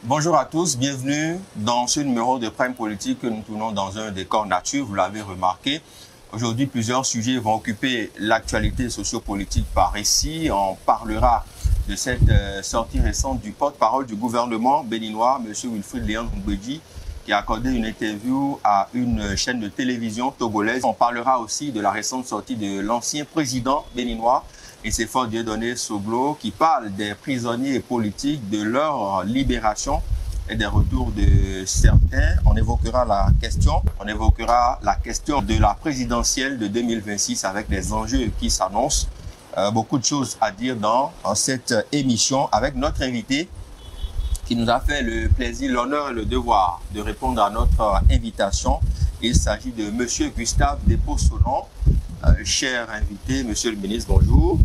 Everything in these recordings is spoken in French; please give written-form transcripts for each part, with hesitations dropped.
Bonjour à tous, bienvenue dans ce numéro de Prime Politique que nous tournons dans un décor nature, vous l'avez remarqué. Aujourd'hui, plusieurs sujets vont occuper l'actualité sociopolitique par ici. On parlera de cette sortie récente du porte-parole du gouvernement béninois, M. Wilfried Léon Ngouedji, qui a accordé une interview à une chaîne de télévision togolaise. On parlera aussi de la récente sortie de l'ancien président béninois, Nicéphore Dieudonné Soglo, qui parle des prisonniers politiques, de leur libération et des retours de certains. On évoquera la question de la présidentielle de 2026 avec des enjeux qui s'annoncent. Beaucoup de choses à dire dans cette émission avec notre invité qui nous a fait le plaisir, l'honneur et le devoir de répondre à notre invitation. Il s'agit de M. Gustave Despossonon. Cher invité, Monsieur le ministre, bonjour.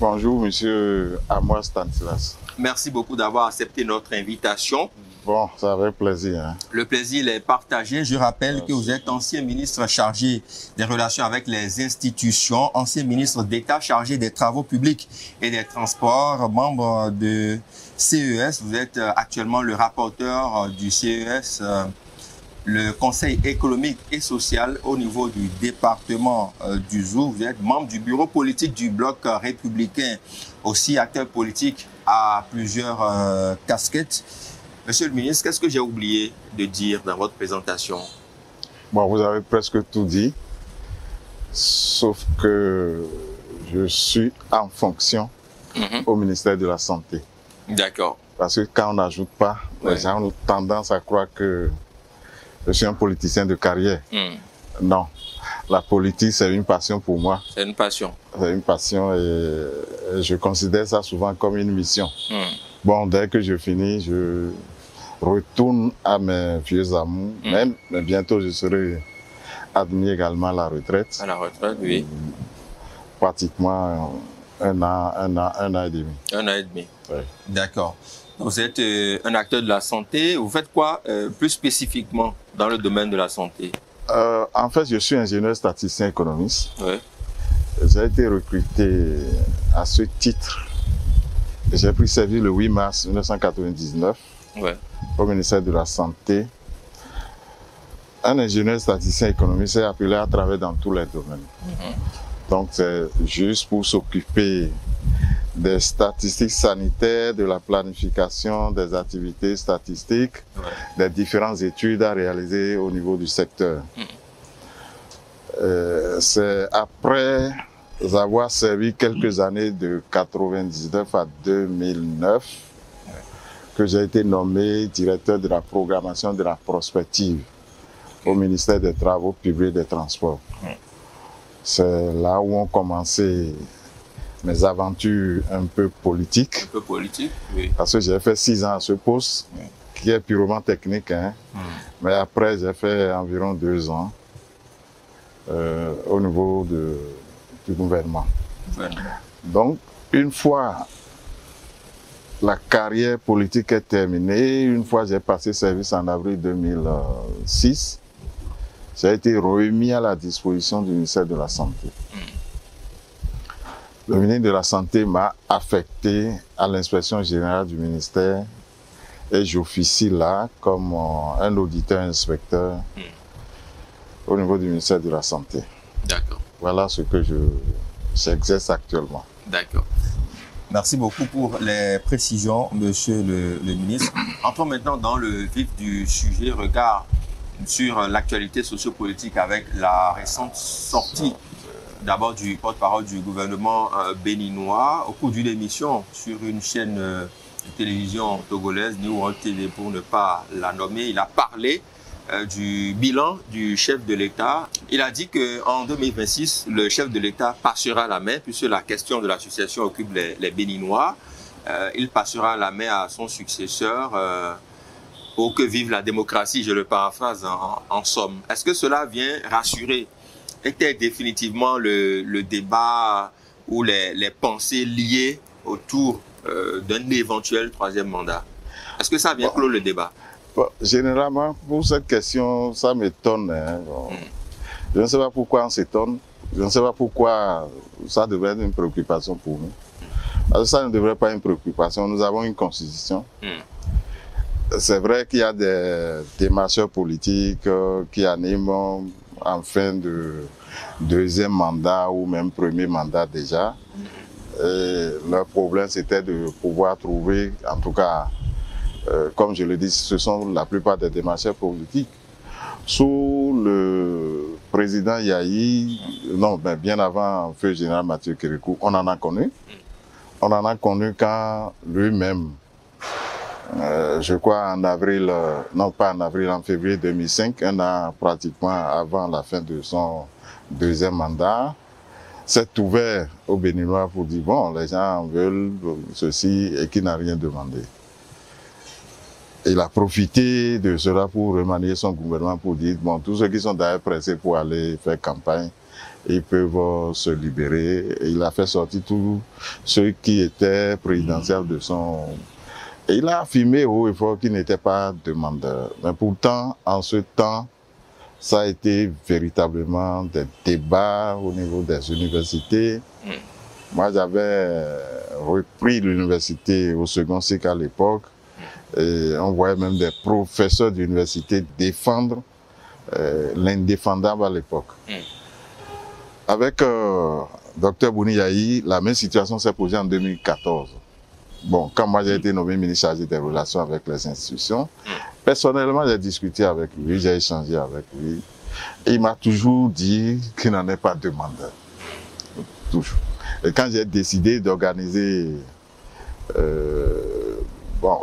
Bonjour, Monsieur Amos Stanislas. Merci beaucoup d'avoir accepté notre invitation. Bon, ça avec plaisir. Hein. Le plaisir est partagé. Je rappelle que vous êtes ancien ministre chargé des relations avec les institutions, ancien ministre d'État chargé des travaux publics et des transports, membre de CES. Vous êtes actuellement le rapporteur du CES, le Conseil économique et social au niveau du département du Zou. Vous êtes membre du bureau politique du Bloc républicain, aussi acteur politique à plusieurs casquettes. Monsieur le ministre, qu'est-ce que j'ai oublié de dire dans votre présentation? Bon, vous avez presque tout dit, sauf que je suis en fonction au ministère de la Santé. D'accord. Parce que quand on n'ajoute pas, les gens ont tendance à croire que je suis un politicien de carrière. Non, la politique, c'est une passion pour moi. C'est une passion. C'est une passion et je considère ça souvent comme une mission. Bon, dès que je finis, je retourne à mes vieux amours. Mais bientôt, je serai admis également à la retraite. À la retraite, oui. Pratiquement un an et demi. Un an et demi. Oui. D'accord. Vous êtes un acteur de la santé. Vous faites quoi plus spécifiquement dans le domaine de la santé? En fait, je suis ingénieur statisticien économiste. Oui. J'ai été recruté à ce titre. J'ai pris service le 8 mars 1999 au ministère de la Santé. Un ingénieur statisticien économiste est appelé à travailler dans tous les domaines. Donc, c'est juste pour s'occuper des statistiques sanitaires, de la planification des activités statistiques, des différentes études à réaliser au niveau du secteur. C'est après avoir servi quelques années de 1999 à 2009 que j'ai été nommé directeur de la programmation de la prospective au ministère des Travaux publics et des Transports. C'est là où ont commencé mes aventures un peu politiques. Un peu politique, oui. Parce que j'ai fait 6 ans à ce poste, qui est purement technique. Hein. Mais après, j'ai fait environ 2 ans au niveau du gouvernement. Donc, une fois la carrière politique est terminée, une fois j'ai passé service en avril 2006, j'ai été remis à la disposition du ministère de la Santé. Le ministre de la Santé m'a affecté à l'inspection générale du ministère et j'officie là comme un auditeur-inspecteur au niveau du ministère de la Santé. D'accord. Voilà ce que j'exerce actuellement. D'accord. Merci beaucoup pour les précisions, monsieur le ministre. Entrons maintenant dans le vif du sujet, regard sur l'actualité sociopolitique avec la récente sortie d'abord du porte-parole du gouvernement béninois au cours d'une émission sur une chaîne de télévision togolaise, New World TV pour ne pas la nommer. Il a parlé du bilan du chef de l'État. Il a dit qu'en 2026, le chef de l'État passera la main, puisque la question de la succession occupe les Béninois. Il passera la main à son successeur pour que vive la démocratie, je le paraphrase en somme. Est-ce que cela vient rassurer? Était définitivement le débat ou les pensées liées autour d'un éventuel 3e mandat? Est-ce que ça vient clore le débat? Bon, généralement, pour cette question, ça m'étonne. Hein. Bon, je ne sais pas pourquoi on s'étonne. Je ne sais pas pourquoi ça devrait être une préoccupation pour nous. Parce que ça ne devrait pas être une préoccupation. Nous avons une constitution. c'est vrai qu'il y a des démarcheurs politiques qui animent en fin de deuxième mandat ou même premier mandat déjà. Et leur problème, c'était de pouvoir trouver, en tout cas, comme je le dis, ce sont la plupart des démarcheurs politiques. Sous le président Yahi, non, ben bien avant Feu Général Mathieu Kérékou, on en a connu. On en a connu quand lui-même, je crois en avril, non pas en avril, en février 2005, un an pratiquement avant la fin de son deuxième mandat, s'est ouvert aux Béninois pour dire, bon, les gens veulent ceci et qui n'a rien demandé. Il a profité de cela pour remanier son gouvernement pour dire, bon, tous ceux qui sont d'ailleurs pressés pour aller faire campagne, ils peuvent se libérer. Et il a fait sortir tous ceux qui étaient présidentiels de son... Et il a affirmé haut et fort qu'il n'était pas demandeur. Mais pourtant, en ce temps, ça a été véritablement des débats au niveau des universités. Moi, j'avais repris l'université au second cycle à l'époque. Et on voyait même des professeurs d'université défendre l'indéfendable à l'époque. Avec Dr Bouni Yahi, la même situation s'est posée en 2014. Bon, quand moi j'ai été nommé ministre chargé des relations avec les institutions, personnellement j'ai discuté avec lui, j'ai échangé avec lui. Et il m'a toujours dit qu'il n'en est pas demandeur. Toujours. Et quand j'ai décidé d'organiser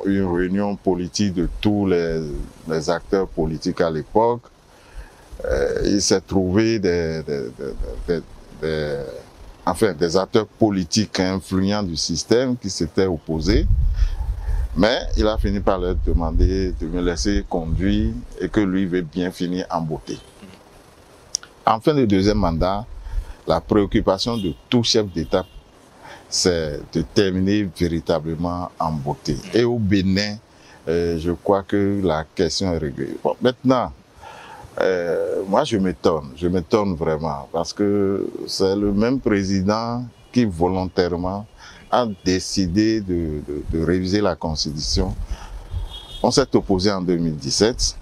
une réunion politique de tous les acteurs politiques à l'époque, il s'est trouvé des acteurs politiques influents du système qui s'étaient opposés, mais il a fini par leur demander de me laisser conduire et que lui veut bien finir en beauté. En fin de deuxième mandat, la préoccupation de tout chef d'État, c'est de terminer véritablement en beauté. Et au Bénin, je crois que la question est réglée. Bon, maintenant, moi je m'étonne vraiment, parce que c'est le même président qui volontairement a décidé de réviser la Constitution. On s'est opposé en 2017.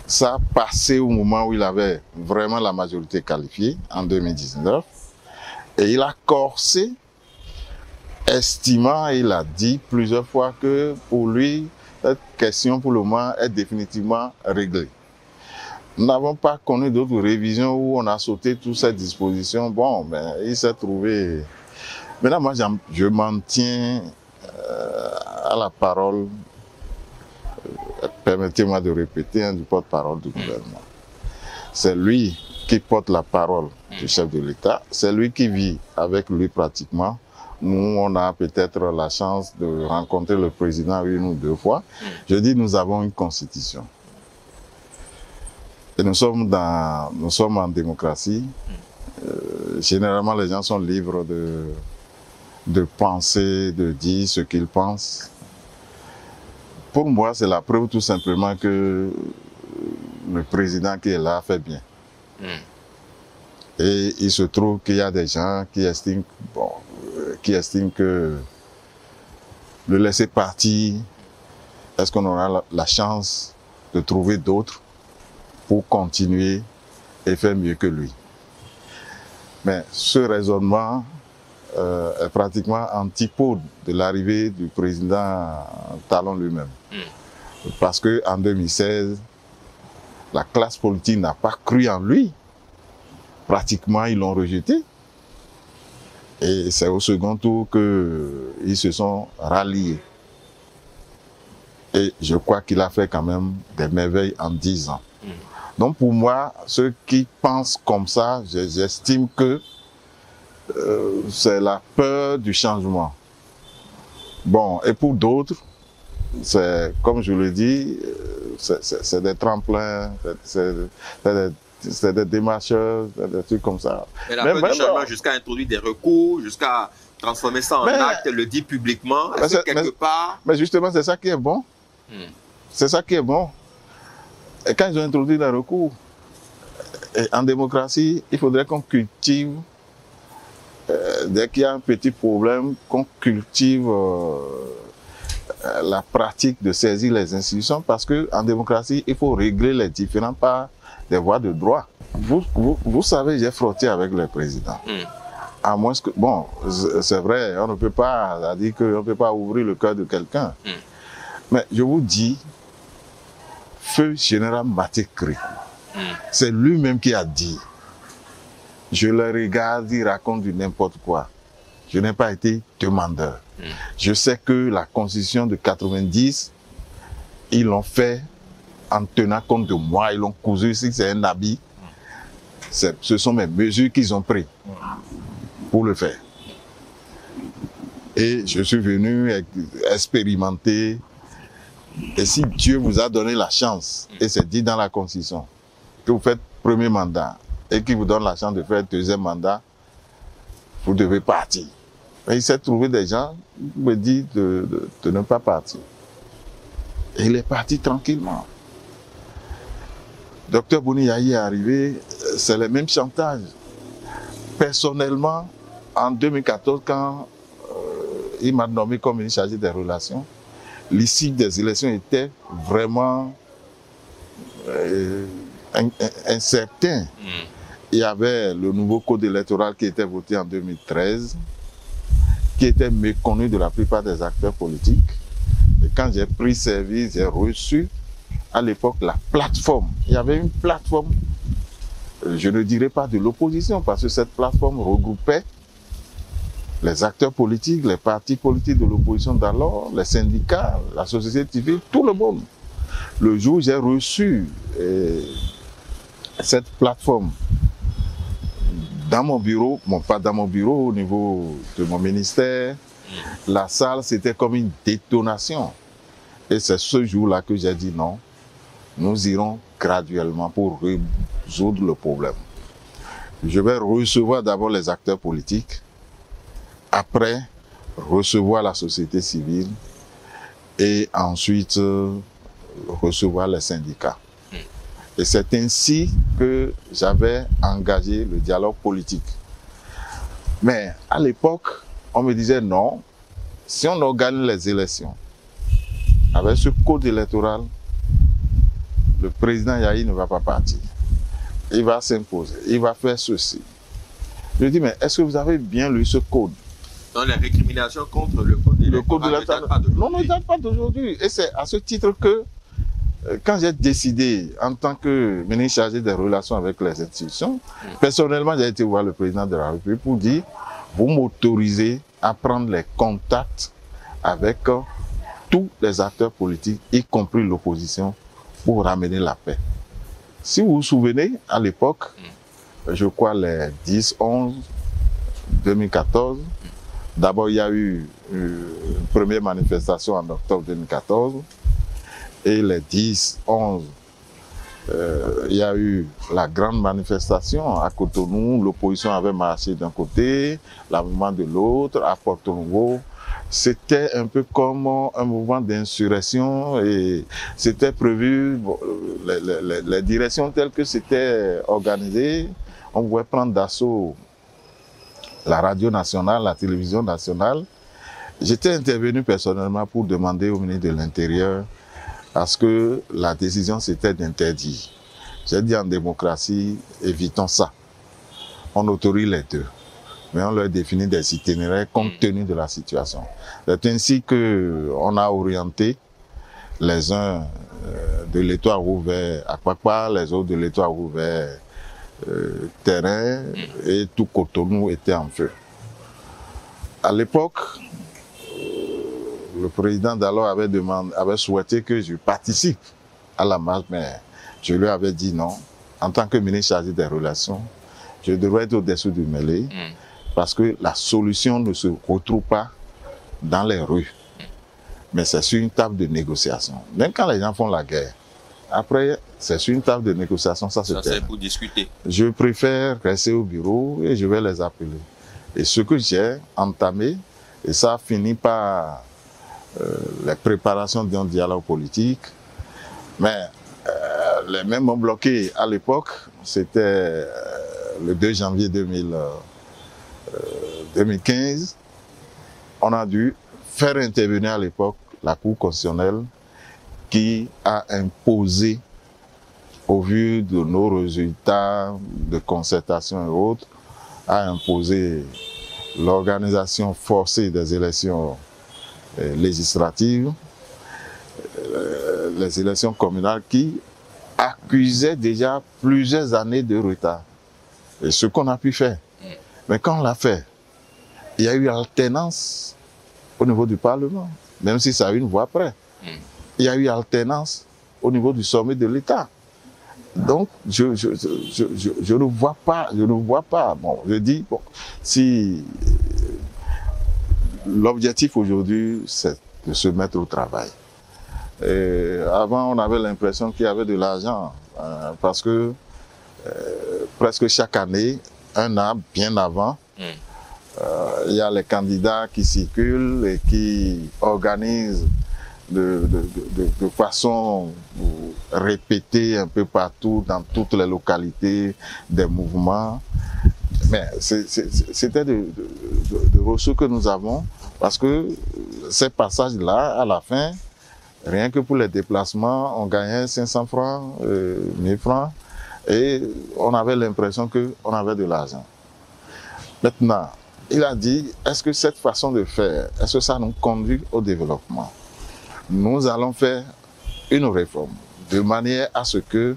Ça a passé au moment où il avait vraiment la majorité qualifiée, en 2019. Et il a corsé, estimant, il a dit plusieurs fois que pour lui, cette question pour le moment est définitivement réglée. Nous n'avons pas connu d'autres révisions où on a sauté toutes ces dispositions. Bon, ben, il s'est trouvé... Maintenant, moi, je m'en tiens à la parole, permettez-moi de répéter, du porte-parole du gouvernement. C'est lui qui porte la parole du chef de l'État. C'est lui qui vit avec lui pratiquement. Nous, on a peut-être la chance de rencontrer le président une ou deux fois. Je dis, nous avons une constitution. Et nous sommes en démocratie. Généralement, les gens sont libres de penser, de dire ce qu'ils pensent. Pour moi, c'est la preuve tout simplement que le président qui est là fait bien. Et il se trouve qu'il y a des gens qui estiment que le laisser partir, est-ce qu'on aura la chance de trouver d'autres pour continuer et faire mieux que lui? Mais ce raisonnement est pratiquement antipode de l'arrivée du président Talon lui-même. Parce qu'en 2016, la classe politique n'a pas cru en lui. Pratiquement, ils l'ont rejeté. Et c'est au second tour qu'ils se sont ralliés. Et je crois qu'il a fait quand même des merveilles en 10 ans. Donc pour moi, ceux qui pensent comme ça, j'estime que c'est la peur du changement. Bon, et pour d'autres, c'est, comme je le dis, c'est des tremplins, c'est des démarcheurs, des trucs comme ça. Mais la peur du changement jusqu'à introduire des recours, jusqu'à transformer ça en acte, le dire publiquement, est-ce que quelque part... Mais justement, c'est ça qui est bon. C'est ça qui est bon. Et quand ils ont introduit les recours, en démocratie, il faudrait qu'on cultive, dès qu'il y a un petit problème, qu'on cultive la pratique de saisir les institutions, parce qu'en démocratie, il faut régler les différends par des voies de droit. Vous savez, j'ai frotté avec le président. À moins que, bon, c'est vrai, on ne peut pas dire qu'on ne peut pas ouvrir le cœur de quelqu'un. Mais je vous dis, feu général Maté-Cré, c'est lui-même qui a dit, je le regarde, il raconte du n'importe quoi. Je n'ai pas été demandeur. Je sais que la constitution de 90, ils l'ont fait en tenant compte de moi, ils l'ont cousu, si c'est un habit. Ce sont mes mesures qu'ils ont prises pour le faire. Et je suis venu expérimenter. Et si Dieu vous a donné la chance, et c'est dit dans la Constitution, que vous faites premier mandat, et qu'il vous donne la chance de faire deuxième mandat, vous devez partir. Et il s'est trouvé des gens qui me disent de ne pas partir. Et il est parti tranquillement. Docteur Boni Yahi est arrivé, c'est le même chantage. Personnellement, en 2014, quand il m'a nommé comme ministre chargé des relations, l'issue des élections était vraiment incertain. Il y avait le nouveau code électoral qui était voté en 2013, qui était méconnu de la plupart des acteurs politiques. Et quand j'ai pris service, j'ai reçu à l'époque la plateforme. Il y avait une plateforme, je ne dirais pas de l'opposition, parce que cette plateforme regroupait les acteurs politiques, les partis politiques de l'opposition d'alors, les syndicats, la société civile, tout le monde. Le jour où j'ai reçu cette plateforme dans mon bureau, bon, pas dans mon bureau, au niveau de mon ministère, la salle, c'était comme une détonation. Et c'est ce jour-là que j'ai dit non, nous irons graduellement pour résoudre le problème. Je vais recevoir d'abord les acteurs politiques, après recevoir la société civile et ensuite recevoir les syndicats. Et c'est ainsi que j'avais engagé le dialogue politique. Mais à l'époque, on me disait non, si on organise les élections avec ce code électoral, le président Yahi ne va pas partir. Il va s'imposer, il va faire ceci. Je dis, mais est-ce que vous avez bien lu ce code? Dans les récriminations contre le code électoral ne date pas d'aujourd'hui. Et c'est à ce titre que, quand j'ai décidé, en tant que ministre chargé des relations avec les institutions, personnellement, j'ai été voir le président de la République pour dire, vous m'autorisez à prendre les contacts avec tous les acteurs politiques, y compris l'opposition, pour ramener la paix. Si vous vous souvenez, à l'époque, je crois les 10, 11, 2014, d'abord il y a eu une première manifestation en octobre 2014, et les 10, 11, il y a eu la grande manifestation à Cotonou, l'opposition avait marché d'un côté, l'avènement de l'autre, à Porto Novo. C'était un peu comme un mouvement d'insurrection et c'était prévu, les directions telles que c'était organisé, on pouvait prendre d'assaut la radio nationale, la télévision nationale. J'étais intervenu personnellement pour demander au ministre de l'Intérieur à ce que la décision c'était d'interdire. J'ai dit en démocratie, évitons ça. On autorise les deux, mais on leur définit des itinéraires compte tenu de la situation. C'est ainsi qu'on a orienté les uns de l'Étoile Rouvert à Kwakwa, les autres de l'Étoile Rouvert terrain, et tout Cotonou était en feu. À l'époque, le président d'alors avait souhaité que je participe à la marche, mais je lui avais dit non. En tant que ministre chargé des relations, je devrais être au-dessous du mêlée, parce que la solution ne se retrouve pas dans les rues, mais c'est sur une table de négociation. Même quand les gens font la guerre, après, c'est sur une table de négociation, ça se termine. C'est pour discuter. Je préfère rester au bureau et je vais les appeler. Et ce que j'ai entamé, et ça a fini par les préparations d'un dialogue politique, mais les mêmes m'ont bloqué à l'époque, c'était le 2 janvier 2015, on a dû faire intervenir à l'époque la Cour constitutionnelle qui a imposé, au vu de nos résultats de concertation et autres, a imposé l'organisation forcée des élections législatives, les élections communales qui accusaient déjà plusieurs années de retard. Et ce qu'on a pu faire. Mais quand on l'a fait, il y a eu alternance au niveau du Parlement, même si ça a eu une voix près. Il y a eu alternance au niveau du sommet de l'État. Donc, je ne vois pas, bon, je dis, bon, si l'objectif aujourd'hui, c'est de se mettre au travail. Et avant, on avait l'impression qu'il y avait de l'argent, parce que presque chaque année, un an bien avant, il y a les candidats qui circulent et qui organisent de façon répétée un peu partout, dans toutes les localités, des mouvements. Mais c'était de ressources que nous avons, parce que ces passages-là, à la fin, rien que pour les déplacements, on gagnait 500 francs, 1000 francs, et on avait l'impression qu'on avait de l'argent. Maintenant, il a dit, est-ce que cette façon de faire, est-ce que ça nous conduit au développement? Nous allons faire une réforme, de manière à ce que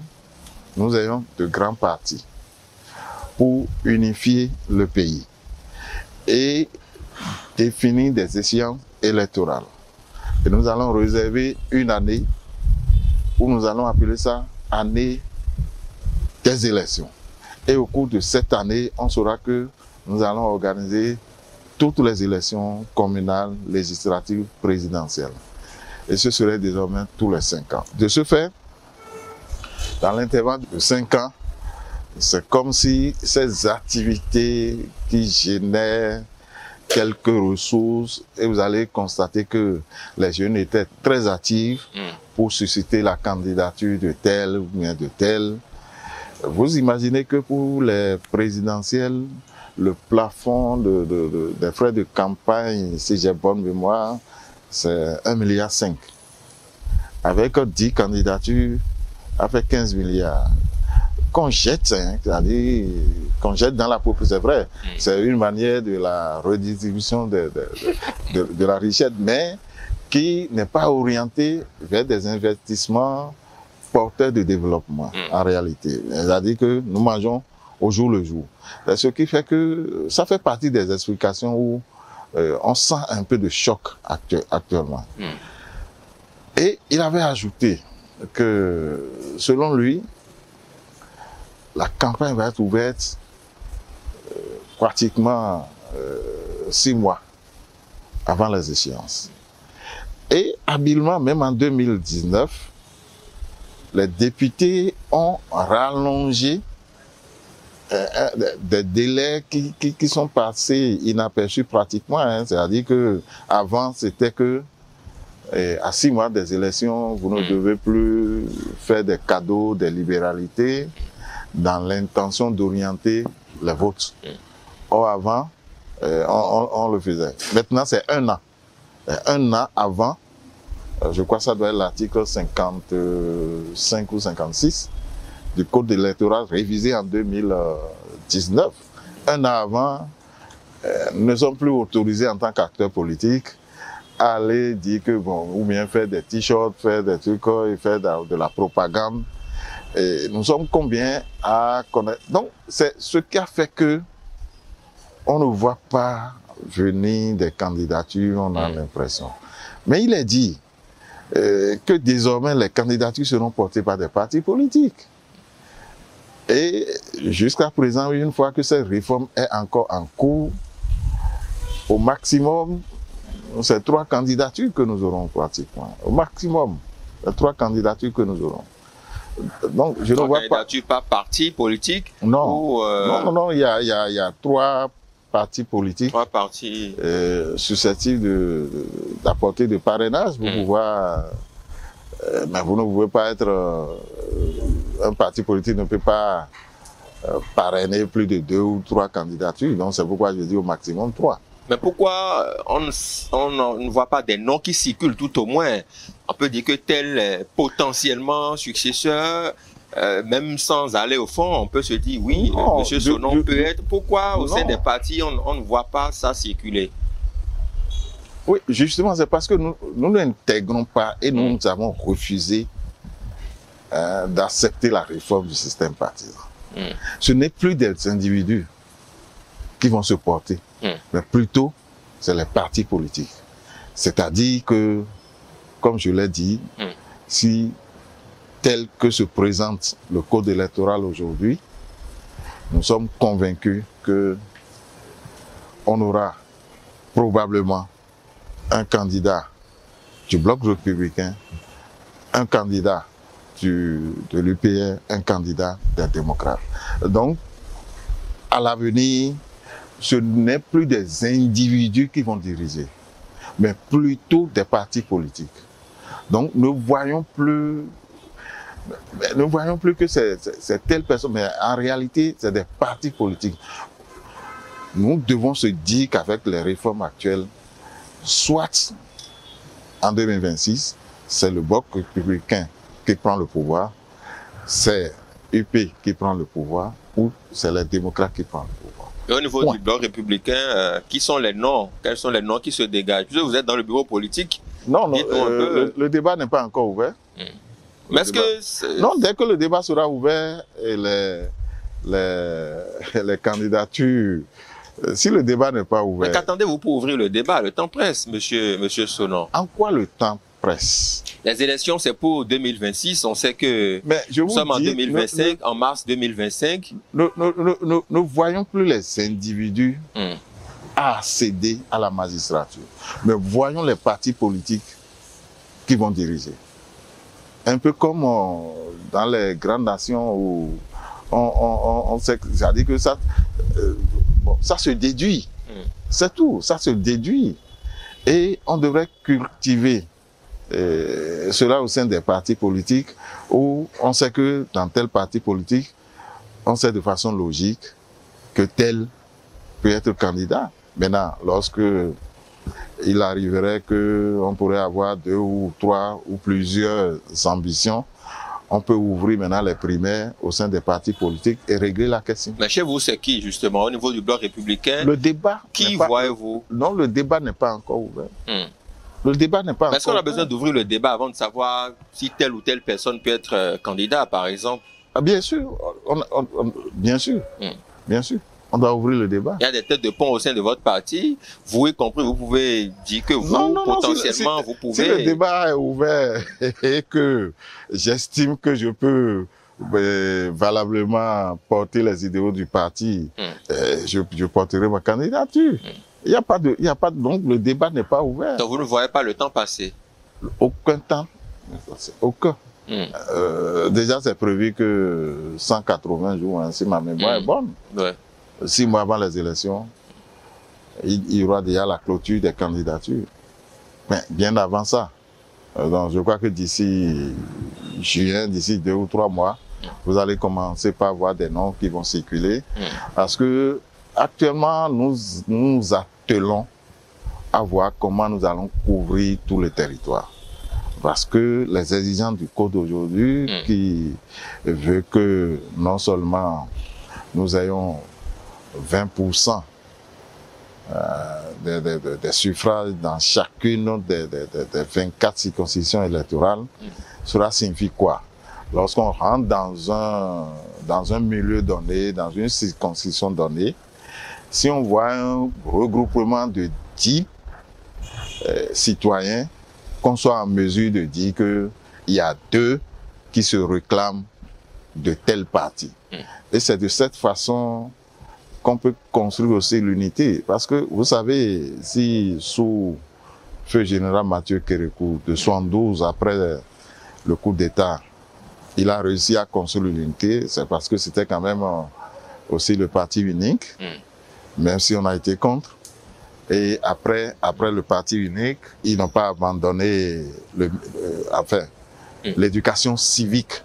nous ayons de grands partis pour unifier le pays et définir des échéances électorales. Et nous allons réserver une année où nous allons appeler ça année des élections. Et au cours de cette année, on saura que nous allons organiser toutes les élections communales, législatives, présidentielles. Et ce serait désormais tous les 5 ans. De ce fait, dans l'intervalle de 5 ans, c'est comme si ces activités qui génèrent quelques ressources, et vous allez constater que les jeunes étaient très actifs pour susciter la candidature de tel ou bien de tel. Vous imaginez que pour les présidentielles, le plafond des frais de campagne, si j'ai bonne mémoire, c'est 1,5 milliard. Avec 10 candidatures, avec 15 milliards. Qu'on jette, c'est-à-dire qu'on jette dans la pauvreté, c'est vrai. C'est une manière de la redistribution de la richesse, mais qui n'est pas orientée vers des investissements porteurs de développement, en réalité. C'est-à-dire que nous mangeons au jour le jour. Ce qui fait que ça fait partie des explications où on sent un peu de choc actuellement. Et il avait ajouté que, selon lui, la campagne va être ouverte pratiquement 6 mois avant les échéances. Et habilement, même en 2019, les députés ont rallongé des délais qui sont passés inaperçus pratiquement. C'est-à-dire que avant, c'était que à 6 mois des élections, vous ne devez plus faire des cadeaux, des libéralités, dans l'intention d'orienter les votes. Or, avant, on le faisait. Maintenant, c'est 1 an. 1 an avant, je crois que ça doit être l'article 55 ou 56 du Code électoral révisé en 2019. 1 an avant, nous ne sommes plus autorisés en tant qu'acteurs politiques à aller dire que, bon, ou bien faire des t-shirts, faire des trucs, et faire de la propagande. Et nous sommes combien à connaître? Donc, c'est ce qui a fait que on ne voit pas venir des candidatures, on a l'impression. Mais il est dit que désormais les candidatures seront portées par des partis politiques. Et jusqu'à présent, une fois que cette réforme est encore en cours, au maximum, c'est 3 candidatures que nous aurons pratiquement. Au maximum, c'est 3 candidatures que nous aurons. Donc, je ne vois pas. Pas parti politique? Non. Ou non, il y a 3 partis politiques. 3 partis susceptibles d'apporter de parrainage pour pouvoir. Mais vous ne pouvez pas être. Un parti politique ne peut pas parrainer plus de 2 ou 3 candidatures. Donc, c'est pourquoi je dis au maximum 3. Mais pourquoi on ne voit pas des noms qui circulent tout au moins? On peut dire que tel est potentiellement successeur, même sans aller au fond, on peut se dire oui, M. Sonon peut être. Pourquoi au sein des partis, on ne voit pas ça circuler? Oui, justement, c'est parce que nous n'intégrons pas et nous avons refusé d'accepter la réforme du système partisan. Ce n'est plus des individus qui vont se porter, mais plutôt c'est les partis politiques. C'est-à-dire que, comme je l'ai dit, si tel que se présente le code électoral aujourd'hui, nous sommes convaincus que on aura probablement un candidat du bloc républicain, un candidat de l'UPR, un candidat des démocrates. Donc, à l'avenir, ce n'est plus des individus qui vont diriger, mais plutôt des partis politiques. Donc, ne voyons plus que c'est telle personne, mais en réalité, c'est des partis politiques. Nous devons se dire qu'avec les réformes actuelles, soit en 2026, c'est le bloc républicain qui prend le pouvoir, c'est UP qui prend le pouvoir, ou c'est les démocrates qui prennent le pouvoir. Et au niveau du bloc républicain, qui sont les noms? Quels sont les noms qui se dégagent? Vous êtes dans le bureau politique. Non, le débat n'est pas encore ouvert. Mais est-ce que... Non, dès que le débat sera ouvert, et les candidatures... Si le débat n'est pas ouvert... Mais qu'attendez-vous pour ouvrir le débat? Le temps presse, monsieur Sonon. En quoi le temps presse? Les élections, c'est pour 2026. On sait que nous sommes en 2025, en mars 2025. Ne voyons plus les individus accéder à la magistrature. Mais voyons les partis politiques qui vont diriger. Un peu comme dans les grandes nations où on sait, c'est-à-dire que ça... ça se déduit, c'est tout, ça se déduit. Et on devrait cultiver cela au sein des partis politiques où on sait que dans tel parti politique, on sait de façon logique que tel peut être candidat. Maintenant, lorsque il arriverait qu'on pourrait avoir 2 ou 3 ou plusieurs ambitions, on peut ouvrir maintenant les primaires au sein des partis politiques et régler la question. Mais chez vous, c'est qui, justement, au niveau du bloc républicain? Le débat. Qui voyez-vous? Non, le débat n'est pas encore ouvert. Le débat n'est pas encore ouvert. Est-ce qu'on a besoin d'ouvrir le débat avant de savoir si telle ou telle personne peut être candidat, par exemple? Ah, bien sûr. Bien sûr. Bien sûr. On doit ouvrir le débat. Il y a des têtes de pont au sein de votre parti. Vous y compris, vous pouvez dire que vous, potentiellement, vous pouvez... Si le débat est ouvert et que j'estime que je peux valablement porter les idéaux du parti, je porterai ma candidature. Il n'y a pas de... Donc, le débat n'est pas ouvert. Donc, vous ne voyez pas le temps passer? Aucun temps. Aucun. Déjà, c'est prévu que 180 jours, hein, si ma mémoire est bonne. 6 mois avant les élections, il y aura déjà la clôture des candidatures. Mais bien avant ça, donc je crois que d'ici juin, d'ici 2 ou 3 mois, vous allez commencer par voir des noms qui vont circuler. Parce que actuellement, nous nous attelons à voir comment nous allons couvrir tout le territoire. Parce que les exigences du code aujourd'hui, qui veut que non seulement nous ayons 20% des suffrages dans chacune des 24 circonscriptions électorales, cela signifie quoi? Lorsqu'on rentre dans un milieu donné, dans une circonscription donnée, si on voit un regroupement de 10 citoyens, qu'on soit en mesure de dire qu'il y a 2 qui se réclament de tel parti. Et c'est de cette façon qu'on peut construire aussi l'unité. Parce que, vous savez, si sous feu général Mathieu Kérékou, de 72, après le coup d'État, il a réussi à construire l'unité, c'est parce que c'était quand même aussi le parti unique, même si on a été contre. Et après le parti unique, ils n'ont pas abandonné l'éducation civique.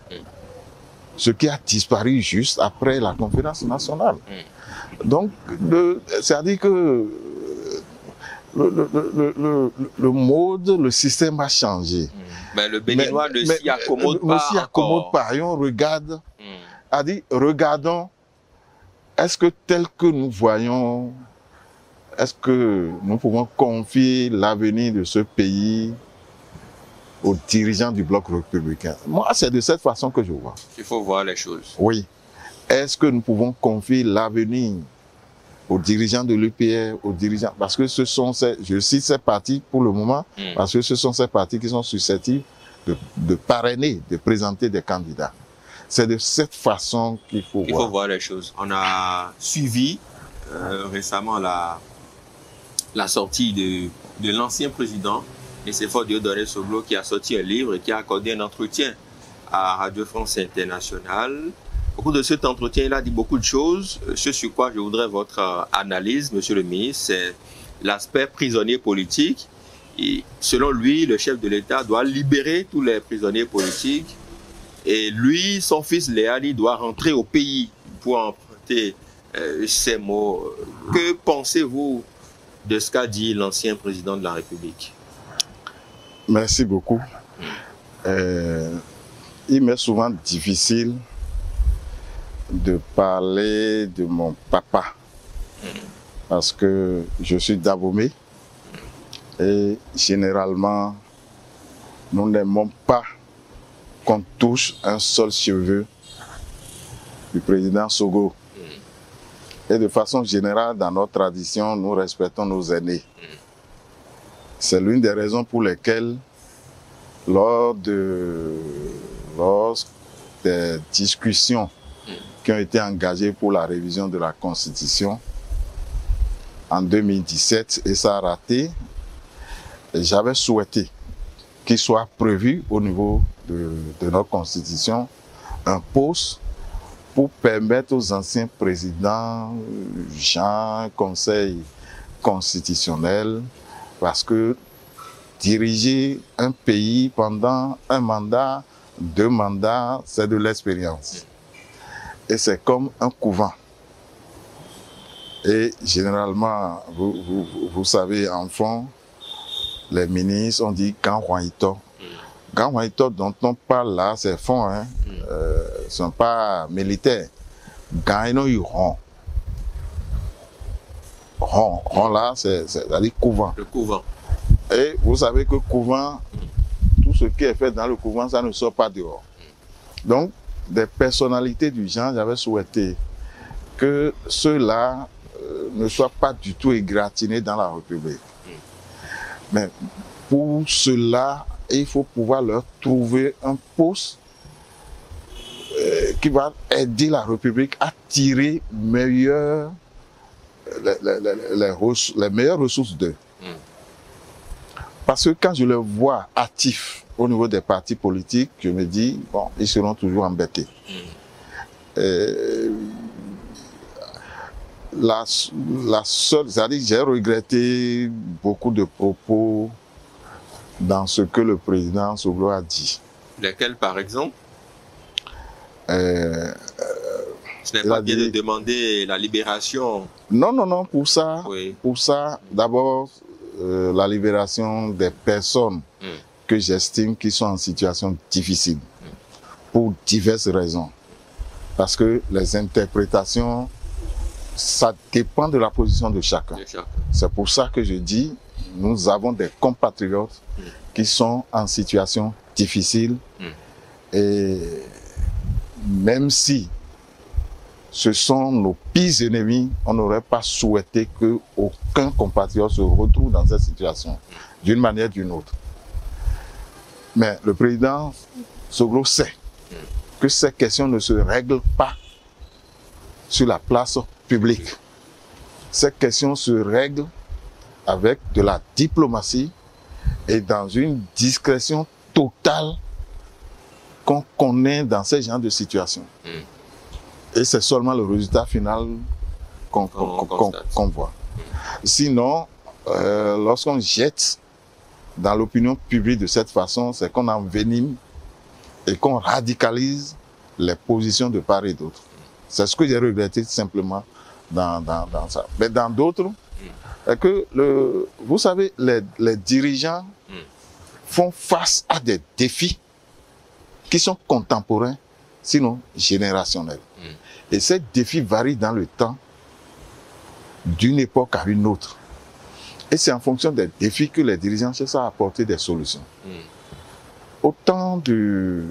Ce qui a disparu juste après la conférence nationale. Donc, c'est-à-dire que le mode, le système a changé. Mais le Béninois ne s'y accommode pas. Ne s'y accommode pas. Et on regarde, a dit, regardons, est-ce que tel que nous voyons, est-ce que nous pouvons confier l'avenir de ce pays aux dirigeants du bloc républicain? Moi, c'est de cette façon que je vois. Il faut voir les choses. Oui. Est-ce que nous pouvons confier l'avenir aux dirigeants de l'UPR, aux dirigeants, parce que ce sont je cite ces partis pour le moment, parce que ce sont ces partis qui sont susceptibles de parrainer, de présenter des candidats. C'est de cette façon qu'il faut voir. Il faut voir les choses. On a suivi récemment la sortie de l'ancien président, Nicéphore Dieudonné Soglo, qui a sorti un livre et qui a accordé un entretien à Radio France Internationale. Au cours de cet entretien, il a dit beaucoup de choses. Ce sur quoi je voudrais votre analyse, monsieur le ministre, c'est l'aspect prisonnier politique. Et selon lui, le chef de l'État doit libérer tous les prisonniers politiques. Et lui, son fils Léali, doit rentrer au pays pour emprunter ces mots. Que pensez-vous de ce qu'a dit l'ancien président de la République? Merci beaucoup. Il m'est souvent difficile de parler de mon papa parce que je suis d'Abomey et généralement nous n'aimons pas qu'on touche un seul cheveu du président Soglo. Et de façon générale, dans notre tradition, nous respectons nos aînés. C'est l'une des raisons pour lesquelles lors des discussions qui ont été engagés pour la révision de la Constitution en 2017 et ça a raté. J'avais souhaité qu'il soit prévu au niveau de notre Constitution un poste pour permettre aux anciens présidents, gens, conseil constitutionnel, parce que diriger un pays pendant un mandat, 2 mandats, c'est de l'expérience. Et c'est comme un couvent. Et généralement, vous savez, enfant, les ministres ont dit Gan Juanito. Gan Juanito dont on parle là, c'est fond, hein. Ne sont pas militaires. Gan ils rond. Rond là, c'est-à-dire couvent. Le couvent. Et vous savez que couvent, tout ce qui est fait dans le couvent, ça ne sort pas dehors. Donc, des personnalités du genre, j'avais souhaité que ceux-là ne soient pas du tout égratignés dans la République. Mais pour cela, il faut pouvoir leur trouver un poste qui va aider la République à tirer les meilleures ressources d'eux. Parce que quand je les vois actifs au niveau des partis politiques, je me dis, bon, ils seront toujours embêtés. La seule, c'est-à-dire j'ai regretté beaucoup de propos dans ce que le président Soglo a dit. Lesquels, par exemple? Ce n'est pas bien de demander la libération. Non, pour ça, oui. D'abord, la libération des personnes que j'estime qui sont en situation difficile, pour diverses raisons. Parce que les interprétations, ça dépend de la position de chacun. C'est pour ça que je dis, nous avons des compatriotes qui sont en situation difficile. Et même si ce sont nos pires ennemis, on n'aurait pas souhaité qu'aucun compatriote se retrouve dans cette situation, d'une manière ou d'une autre. Mais le président Soglo sait que ces questions ne se règlent pas sur la place publique. Ces questions se règlent avec de la diplomatie et dans une discrétion totale qu'on connaît dans ce genre de situation. Et c'est seulement le résultat final qu'on voit. Sinon, lorsqu'on jette dans l'opinion publique de cette façon, c'est qu'on envenime et qu'on radicalise les positions de part et d'autre. C'est ce que j'ai regretté simplement dans ça. Mais dans d'autres, Que vous savez, les dirigeants font face à des défis qui sont contemporains, sinon générationnels. Et ces défis varient dans le temps, d'une époque à une autre. Et c'est en fonction des défis que les dirigeants cherchent à apporter des solutions. Au temps de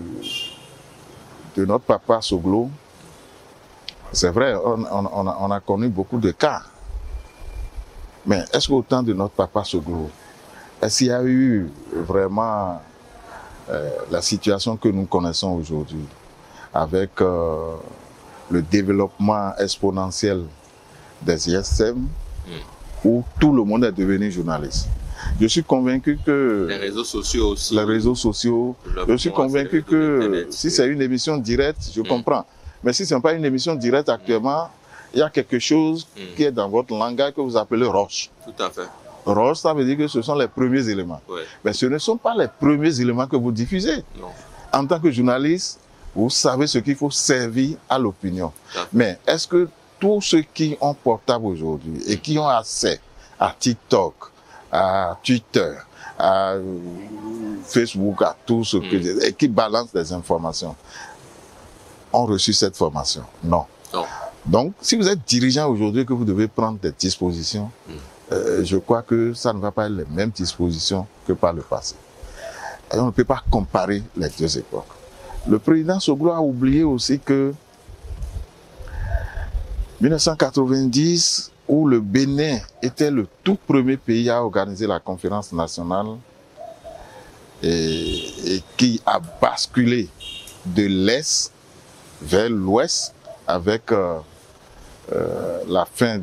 notre papa Soglo, c'est vrai, on a connu beaucoup de cas. Mais est-ce qu'au temps de notre papa Soglo, est-ce qu'il y a eu vraiment la situation que nous connaissons aujourd'hui, avec le développement exponentiel des ISM, où tout le monde est devenu journaliste? Je suis convaincu que... Les réseaux sociaux aussi. Les réseaux sociaux. Je suis convaincu que si c'est une émission directe, je comprends. Mais si ce n'est pas une émission directe actuellement, il y a quelque chose qui est dans votre langage que vous appelez roche. Tout à fait. Roche, ça veut dire que ce sont les premiers éléments. Ouais. Mais ce ne sont pas les premiers éléments que vous diffusez. Non. En tant que journaliste, vous savez ce qu'il faut servir à l'opinion. Mais est-ce que tous ceux qui ont portable aujourd'hui et qui ont accès à TikTok, à Twitter, à Facebook, à tout ce que et qui balancent des informations, ont reçu cette formation? Non. Non. Donc, si vous êtes dirigeant aujourd'hui que vous devez prendre des dispositions, je crois que ça ne va pas être les mêmes dispositions que par le passé. Et on ne peut pas comparer les deux époques. Le président Soglo a oublié aussi que 1990, où le Bénin était le tout premier pays à organiser la conférence nationale et qui a basculé de l'Est vers l'Ouest avec la fin,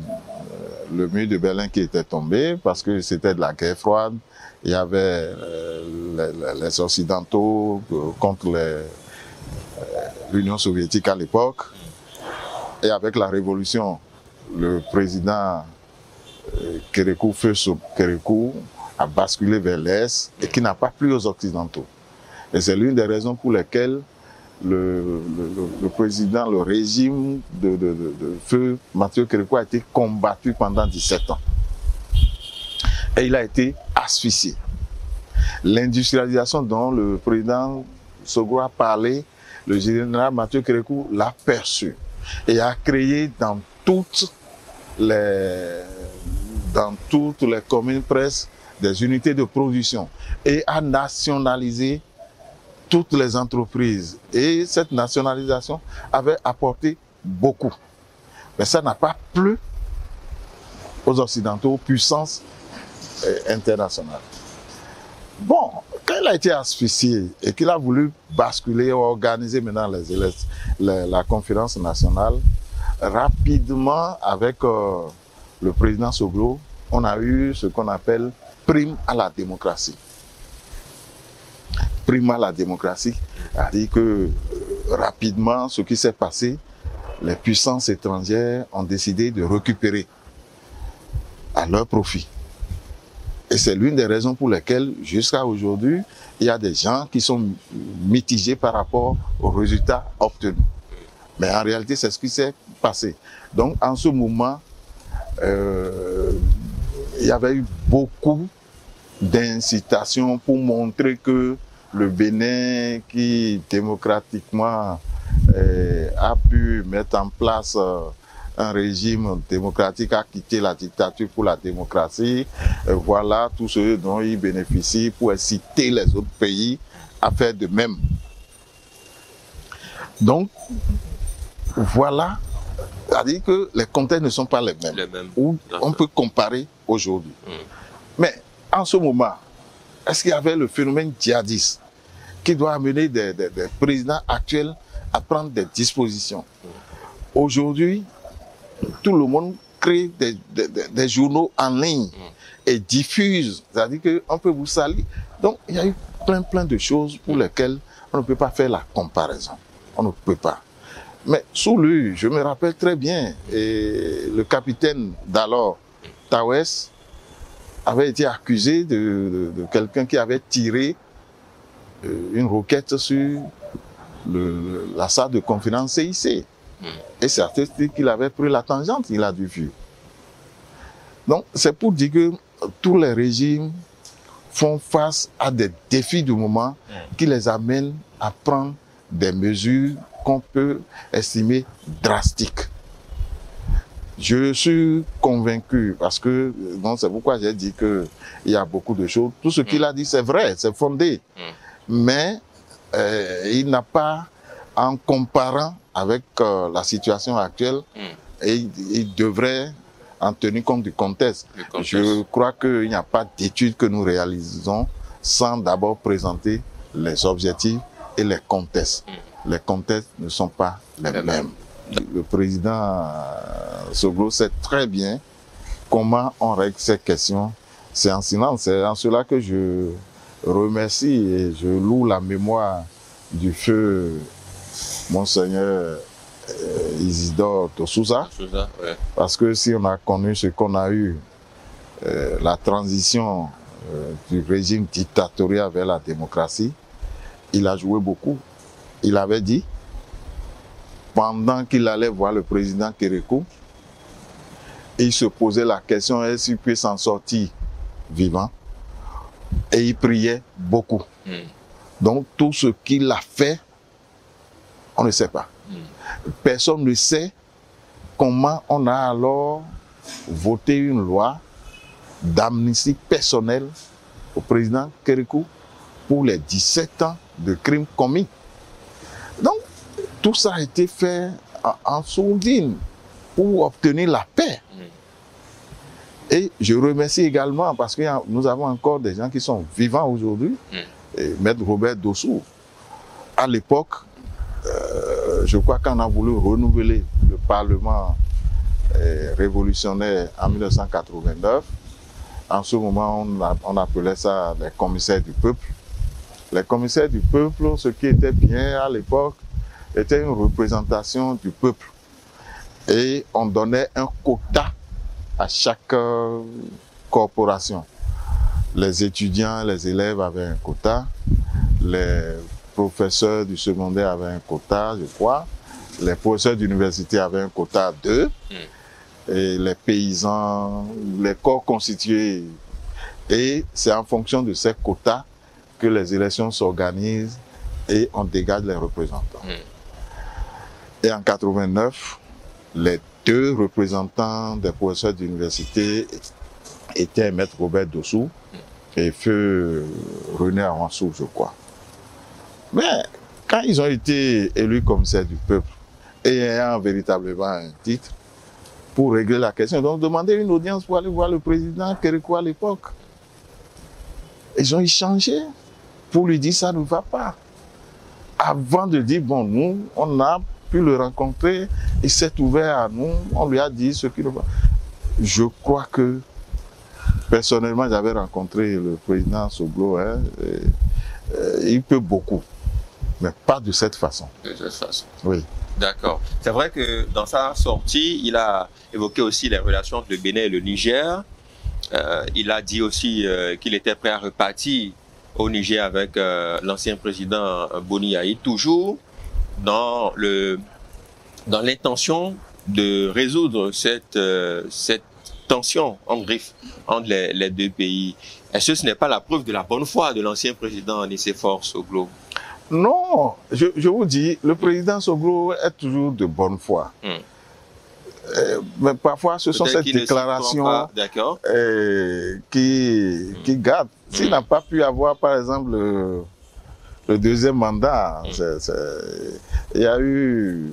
le mur de Berlin qui était tombé parce que c'était de la guerre froide. Il y avait les Occidentaux contre l'Union soviétique à l'époque. Et avec la révolution, le président Kérékou, Feu Kérékou, a basculé vers l'Est et qui n'a pas plu aux Occidentaux. Et c'est l'une des raisons pour lesquelles le président, le régime de Feu Mathieu Kérékou a été combattu pendant 17 ans. Et il a été asphyxié. L'industrialisation dont le président Soglo a parlé, le général Mathieu Kérékou l'a perçu et a créé dans toutes les communes presque des unités de production et a nationalisé toutes les entreprises. Et cette nationalisation avait apporté beaucoup. Mais ça n'a pas plu aux Occidentaux, aux puissances internationales. Bon, quand il a été asphyxié et qu'il a voulu basculer, organiser maintenant la conférence nationale, rapidement avec le président Soglo, on a eu ce qu'on appelle prime à la démocratie. Prime à la démocratie, c'est-à-dire que rapidement, ce qui s'est passé, les puissances étrangères ont décidé de récupérer à leur profit. Et c'est l'une des raisons pour lesquelles, jusqu'à aujourd'hui, il y a des gens qui sont mitigés par rapport aux résultats obtenus. Mais en réalité, c'est ce qui s'est passé. Donc, en ce moment, il y avait eu beaucoup d'incitations pour montrer que le Bénin, qui démocratiquement a pu mettre en place un régime démocratique, a quitté la dictature pour la démocratie. Voilà tout ce dont il bénéficie pour inciter les autres pays à faire de même. Donc, voilà, c'est-à-dire que les contextes ne sont pas les mêmes. Où on peut comparer aujourd'hui. Mais en ce moment, est-ce qu'il y avait le phénomène djihadiste qui doit amener des présidents actuels à prendre des dispositions? Aujourd'hui, tout le monde crée des journaux en ligne et diffuse, c'est-à-dire qu'on peut vous salir. Donc, il y a eu plein de choses pour lesquelles on ne peut pas faire la comparaison. On ne peut pas. Mais sous lui, je me rappelle très bien, et le capitaine d'alors, Tawes, avait été accusé de quelqu'un qui avait tiré une roquette sur la salle de conférence CIC. Et c'est artistique qu'il avait pris la tangente, il a dû fuir. Donc, c'est pour dire que tous les régimes font face à des défis du moment qui les amènent à prendre des mesures qu'on peut estimer drastiques. Je suis convaincu, parce que c'est pourquoi j'ai dit qu'il y a beaucoup de choses. Tout ce qu'il a dit, c'est vrai, c'est fondé. Mais il n'a pas, en comparant avec la situation actuelle, et il devrait en tenir compte du contexte. Je crois qu'il n'y a pas d'études que nous réalisons sans d'abord présenter les objectifs et les contextes. Les contextes ne sont pas les mêmes. Le président Soglo sait très bien comment on règle ces questions. C'est en silence. C'est en cela que je remercie et je loue la mémoire du feu Monseigneur Isidore Tosusa. Ouais. Parce que si on a connu ce qu'on a eu, la transition du régime dictatorial vers la démocratie, il a joué beaucoup. Il avait dit, pendant qu'il allait voir le président Kérékou, il se posait la question est-ce qu'il peut s'en sortir vivant, et il priait beaucoup. Donc tout ce qu'il a fait, on ne sait pas. Personne ne sait comment on a alors voté une loi d'amnistie personnelle au président Kérékou pour les 17 ans de crimes commis. Donc, tout ça a été fait en sourdine pour obtenir la paix. Et je remercie également, parce que nous avons encore des gens qui sont vivants aujourd'hui, Maître Robert Dossou. À l'époque, je crois qu'on a voulu renouveler le Parlement révolutionnaire en 1989. En ce moment, on appelait ça les commissaires du peuple. Les commissaires du peuple, ce qui était bien à l'époque, était une représentation du peuple. Et on donnait un quota à chaque corporation. Les étudiants, les élèves avaient un quota, les professeurs du secondaire avaient un quota, je crois, les professeurs d'université avaient un quota 2, et les paysans, les corps constitués. Et c'est en fonction de ces quotas que les élections s'organisent et on dégage les représentants. Et en 89, les 2 représentants des professeurs d'université étaient Maître Robert Dossou et Feu René Aransou, je crois. Mais quand ils ont été élus commissaires du peuple et ayant véritablement un titre, pour régler la question, donc demander une audience pour aller voir le président Kérékou à l'époque. Ils ont échangé pour lui dire ça ne va pas. Avant de dire, bon, nous, on a pu le rencontrer, il s'est ouvert à nous, on lui a dit ce qu'il ne va pas. Je crois que, personnellement, j'avais rencontré le président Soglo, il peut beaucoup, mais pas de cette façon. De cette façon. Oui. D'accord. C'est vrai que dans sa sortie, il a évoqué aussi les relations entre le Bénin et le Niger. Il a dit aussi qu'il était prêt à repartir au Niger avec l'ancien président Boni Yaï, toujours dans l'intention de résoudre cette tension entre les 2 pays. Est-ce que ce n'est pas la preuve de la bonne foi de l'ancien président Nicéphore Soglo? Non, je vous dis, le président Soglo est toujours de bonne foi. Mais parfois, ce sont ces déclarations qui gâtent. S'il n'a pas pu avoir, par exemple, le 2e mandat, il y a eu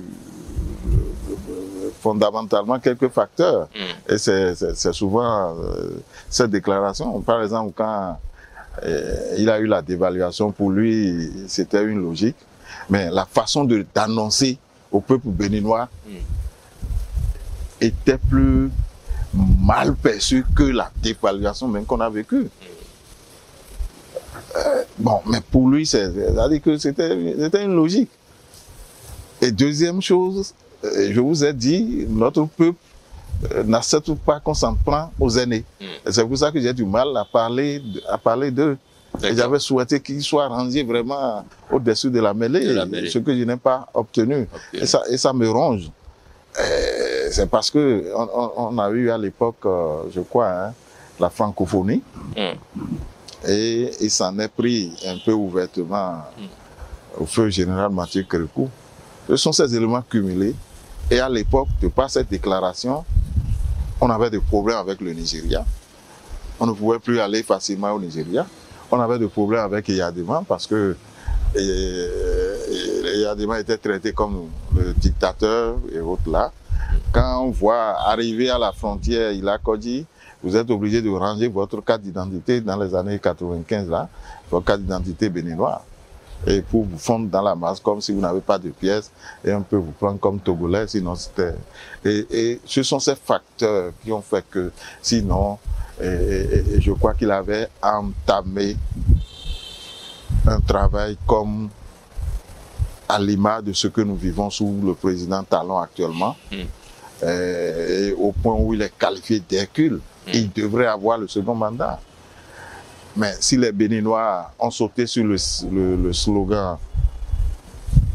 fondamentalement quelques facteurs. Et c'est souvent ces déclarations. Par exemple, quand il a eu la dévaluation, pour lui, c'était une logique. Mais la façon d'annoncer au peuple béninois était plus mal perçue que la dévaluation même qu'on a vécue. Bon, mais pour lui, c'est-à-dire que c'était une logique. Et deuxième chose, je vous ai dit, notre peuple n'accepte pas qu'on s'en prend aux aînés. C'est pour ça que j'ai du mal à parler d'eux. J'avais souhaité qu'ils soient rangés vraiment au-dessus de la mêlée, ce que je n'ai pas obtenu. Et ça me ronge. c'est parce que on a eu à l'époque, je crois, hein, la francophonie, et il s'en est pris un peu ouvertement au feu général Mathieu Kérékou. Ce sont ces éléments cumulés. Et à l'époque, de par cette déclaration, on avait des problèmes avec le Nigeria. On ne pouvait plus aller facilement au Nigeria. On avait des problèmes avec Eyadema parce que Eyadema était traité comme le dictateur et autres là. Quand on voit arriver à la frontière Ila Kodji, vous êtes obligé de ranger votre carte d'identité dans les années 95 là, votre carte d'identité béninoise. Et pour vous fondre dans la masse comme si vous n'avez pas de pièces et on peut vous prendre comme Togolais, sinon c'était... Et ce sont ces facteurs qui ont fait que, sinon, je crois qu'il avait entamé un travail comme à l'image de ce que nous vivons sous le président Talon actuellement, et au point où il est qualifié d'Hercule, il devrait avoir le second mandat. Mais si les Béninois ont sauté sur le slogan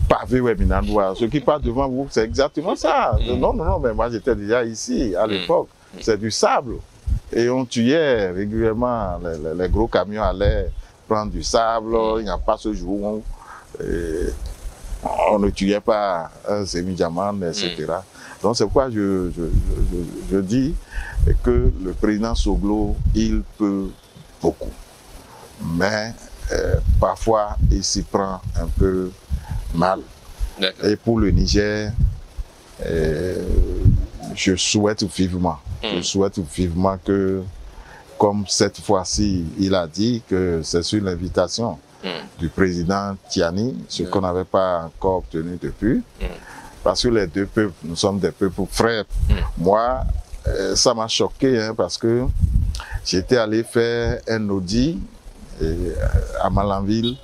pavé Weminandoua, ce qui passe devant vous, c'est exactement ça. Non, mais moi j'étais déjà ici à l'époque. C'est du sable. Et on tuait régulièrement, les gros camions allaient prendre du sable. Il n'y a pas ce jour où on ne tuait pas un Zemi-Diamant, etc. Donc c'est pourquoi je dis que le président Soglo, il peut beaucoup. Mais parfois, il s'y prend un peu mal. Et pour le Niger, je souhaite vivement que, comme cette fois-ci, il a dit que c'est sur l'invitation du président Tiani, ce qu'on n'avait pas encore obtenu depuis, parce que les deux peuples, nous sommes des peuples frères. Moi, ça m'a choqué, hein, parce que j'étais allé faire un audit à Malanville.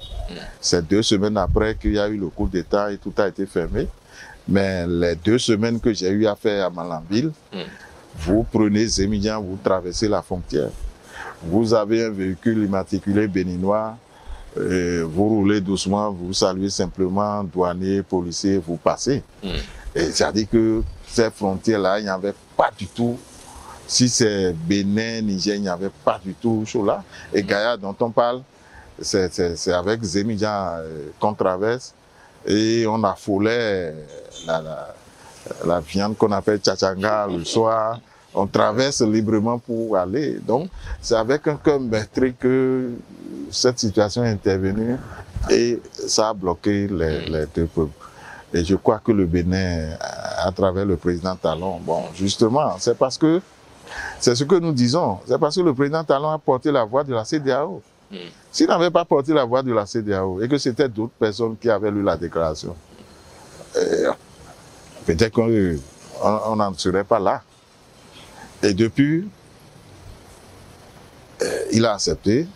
C'est 2 semaines après qu'il y a eu le coup d'État et tout a été fermé. Mais les 2 semaines que j'ai eu à faire à Malanville, vous prenez Zémilian, vous traversez la frontière. Vous avez un véhicule immatriculé béninois, vous roulez doucement, vous saluez simplement, douanier, policier, vous passez. Et c'est-à-dire que ces frontières-là, il n'y avait pas du tout. Si c'est Bénin, Niger, il n'y avait pas du tout chaud là. Et Gaïa dont on parle, c'est avec Zémilian qu'on traverse et on affolait la viande qu'on appelle tchachanga le soir. On traverse librement pour aller. Donc, c'est avec un cœur meurtri que cette situation est intervenue et ça a bloqué les deux peuples. Et je crois que le Bénin, à travers le président Talon, bon, justement, c'est parce que c'est ce que nous disons. C'est parce que le président Talon a porté la voix de la CEDEAO. S'il n'avait pas porté la voix de la CEDEAO et que c'était d'autres personnes qui avaient lu la déclaration, peut-être qu'on n'en serait pas là. Et depuis, il a accepté,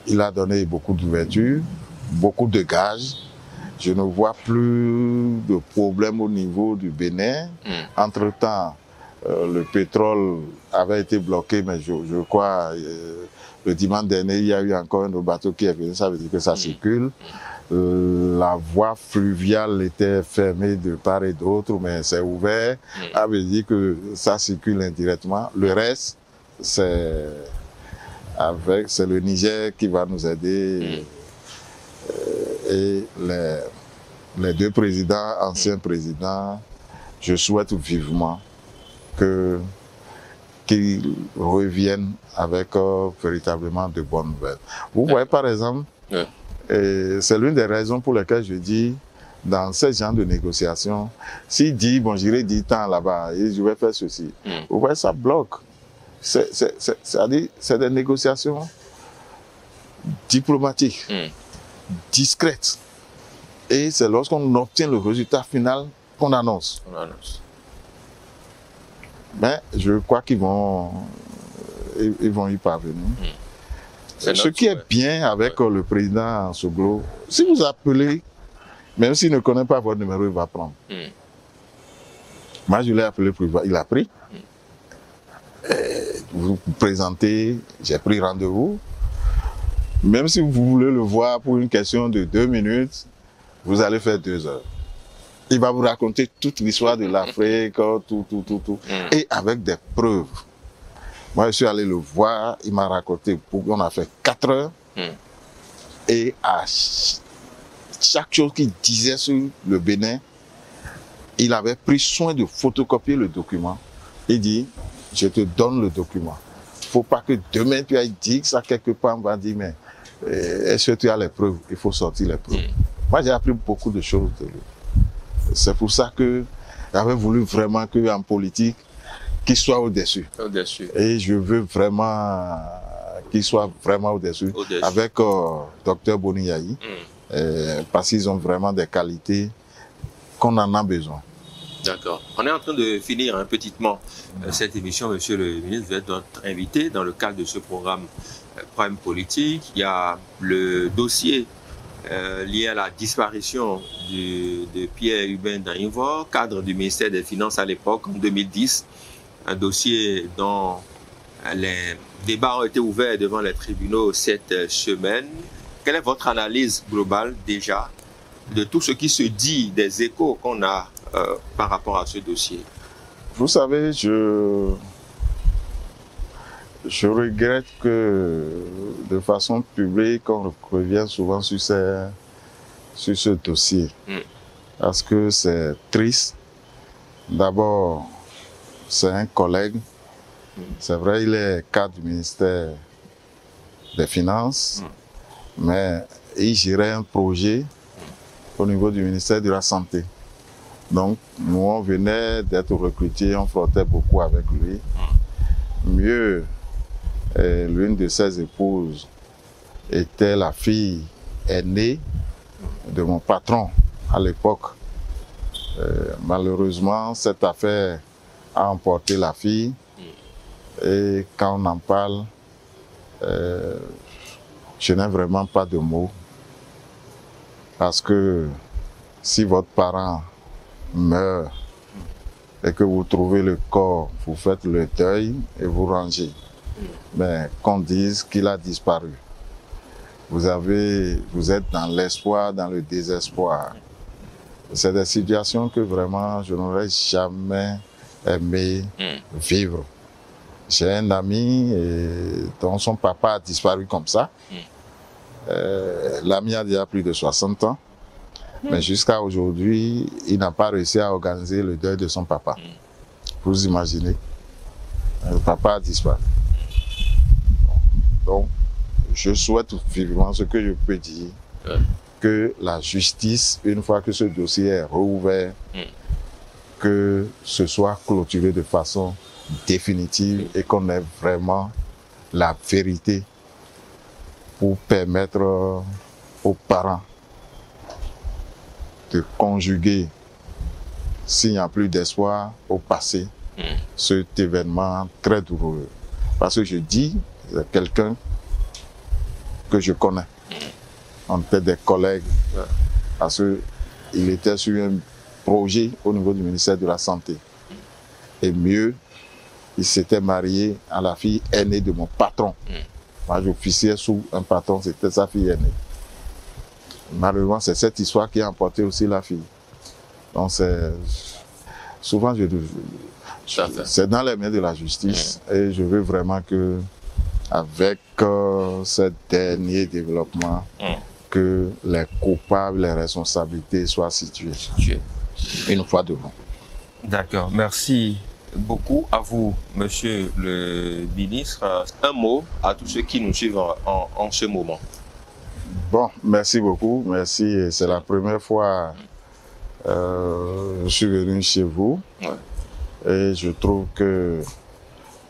il a donné beaucoup d'ouverture, beaucoup de gages. Je ne vois plus de problème au niveau du Bénin. Entre-temps, le pétrole avait été bloqué, mais je crois, le dimanche dernier, il y a eu encore un autre bateau qui est venu, ça veut dire que ça circule. La voie fluviale était fermée de part et d'autre, mais c'est ouvert. Ça veut dire que ça circule indirectement. Le reste, c'est le Niger qui va nous aider. Et les deux présidents, anciens présidents, je souhaite vivement qu'ils reviennent avec véritablement de bonnes nouvelles. Vous voyez par exemple, c'est l'une des raisons pour lesquelles je dis, dans ce genre de négociations, s'il dit, bon, j'irai 10 temps là-bas et je vais faire ceci, vous voyez, ça bloque. C'est-à-dire, c'est des négociations diplomatiques, discrètes. Et c'est lorsqu'on obtient le résultat final qu'on annonce. Mais je crois qu'ils vont y parvenir. Ce qui est bien avec le président Soglo, si vous appelez, même s'il ne connaît pas votre numéro, il va prendre. Moi, je l'ai appelé pour il a pris. Vous vous présentez, j'ai pris rendez-vous. Même si vous voulez le voir pour une question de 2 minutes, vous allez faire 2 heures. Il va vous raconter toute l'histoire de l'Afrique, tout. Et avec des preuves. Moi, je suis allé le voir, il m'a raconté, on a fait 4 heures. Et à chaque chose qu'il disait sur le Bénin, il avait pris soin de photocopier le document. Il dit, je te donne le document. Il ne faut pas que demain tu ailles dire ça quelque part, on va dire, mais est-ce que tu as les preuves? Il faut sortir les preuves. Moi, j'ai appris beaucoup de choses de lui. C'est pour ça que j'avais voulu vraiment qu'en politique, qu'il soit au-dessus. Et je veux vraiment qu'il soit vraiment au-dessus. Avec Dr Boniaï, parce qu'ils ont vraiment des qualités qu'on en a besoin. D'accord. On est en train de finir petitement cette émission, monsieur le ministre. Vous êtes notre invité dans le cadre de ce programme Prime Politique. Il y a le dossier lié à la disparition de Pierre Hubin Danivor, cadre du ministère des Finances à l'époque, en 2010. Un dossier dont les débats ont été ouverts devant les tribunaux cette semaine. Quelle est votre analyse globale déjà de tout ce qui se dit, des échos qu'on a par rapport à ce dossier? Vous savez, je regrette que de façon publique, on revient souvent sur ce dossier. Parce que c'est triste. D'abord, c'est un collègue. C'est vrai, il est cadre du ministère des Finances, mais il gérait un projet au niveau du ministère de la Santé. Donc, nous, on venait d'être recrutés, on frottait beaucoup avec lui. Mieux, l'une de ses épouses était la fille aînée de mon patron à l'époque. Malheureusement, cette affaire a emporté la fille. Et quand on en parle, je n'ai vraiment pas de mots. Parce que si votre parent meurt et que vous trouvez le corps, vous faites le deuil et vous rangez. Mais qu'on dise qu'il a disparu. Vous êtes dans l'espoir, dans le désespoir. C'est des situations que vraiment je n'aurais jamais aimé vivre. J'ai un ami dont son papa a disparu comme ça. L'ami a déjà plus de 60 ans. Mais jusqu'à aujourd'hui, il n'a pas réussi à organiser le deuil de son papa. Vous imaginez, le papa a disparu. Donc, je souhaite vivement ce que je peux dire, que la justice, une fois que ce dossier est rouvert, que ce soit clôturé de façon définitive et qu'on ait vraiment la vérité pour permettre aux parents de conjuguer, s'il n'y a plus d'espoir, au passé, cet événement très douloureux. Parce que je dis, c'est quelqu'un que je connais. On était des collègues, parce qu'il était sur un projet au niveau du ministère de la Santé. Et mieux, il s'était marié à la fille aînée de mon patron. Moi, j'officiais sous un patron, c'était sa fille aînée. Malheureusement, c'est cette histoire qui a emporté aussi la fille. Donc, souvent, c'est dans les mains de la justice. Et je veux vraiment que, avec ce dernier développement, que les coupables, les responsabilités soient situées. Une fois devant. D'accord. Merci beaucoup à vous, monsieur le ministre. Un mot à tous ceux qui nous suivent en ce moment. Bon, merci beaucoup. Merci. C'est la première fois que je suis venu chez vous. Et je trouve que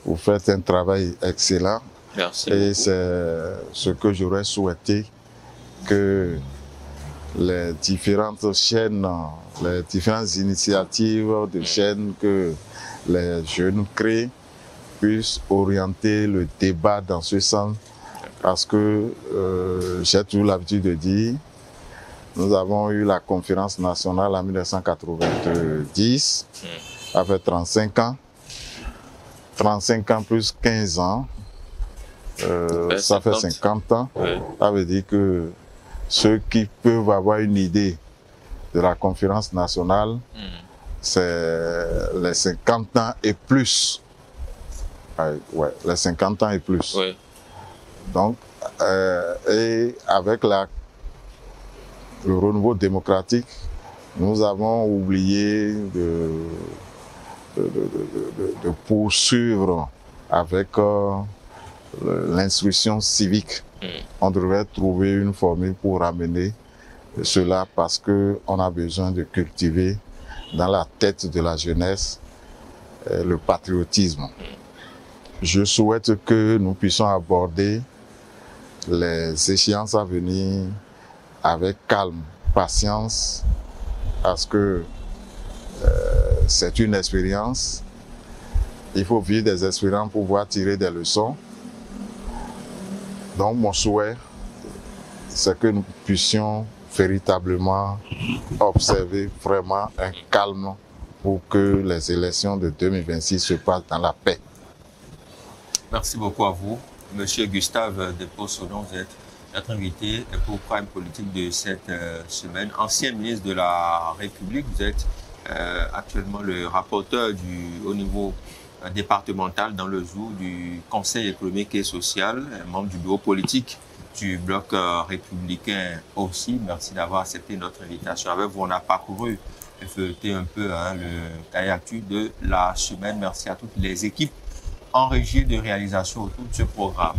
vous faites un travail excellent. Merci. Et c'est ce que j'aurais souhaité, que les différentes chaînes, les différentes initiatives de chaînes que les jeunes créent puissent orienter le débat dans ce sens. Parce que j'ai toujours l'habitude de dire, nous avons eu la conférence nationale en 1990, avec 35 ans. 35 ans plus 15 ans, ça fait 50 ans. Ça veut dire que ceux qui peuvent avoir une idée de la conférence nationale, c'est les 50 ans et plus. Ouais, les 50 ans et plus. Oui. Donc, et avec le renouveau démocratique, nous avons oublié de poursuivre avec l'instruction civique. On devrait trouver une formule pour ramener cela parce qu'on a besoin de cultiver dans la tête de la jeunesse le patriotisme. Je souhaite que nous puissions aborder les échéances à venir avec calme, patience, parce que c'est une expérience. Il faut vivre des expériences pour pouvoir tirer des leçons. Donc mon souhait, c'est que nous puissions véritablement observer vraiment un calme pour que les élections de 2026 se passent dans la paix. Merci beaucoup à vous. Monsieur Gustave Depaus-Sonon, vous êtes notre invité pour Prime Politique de cette semaine. Ancien ministre de la République, vous êtes actuellement le rapporteur au niveau départemental dans le jour du Conseil économique et social, membre du bureau politique du bloc républicain aussi. Merci d'avoir accepté notre invitation. Avec vous, on a parcouru et feuilleté un peu le cahier actu de la semaine. Merci à toutes les équipes en régie de réalisation autour de ce programme.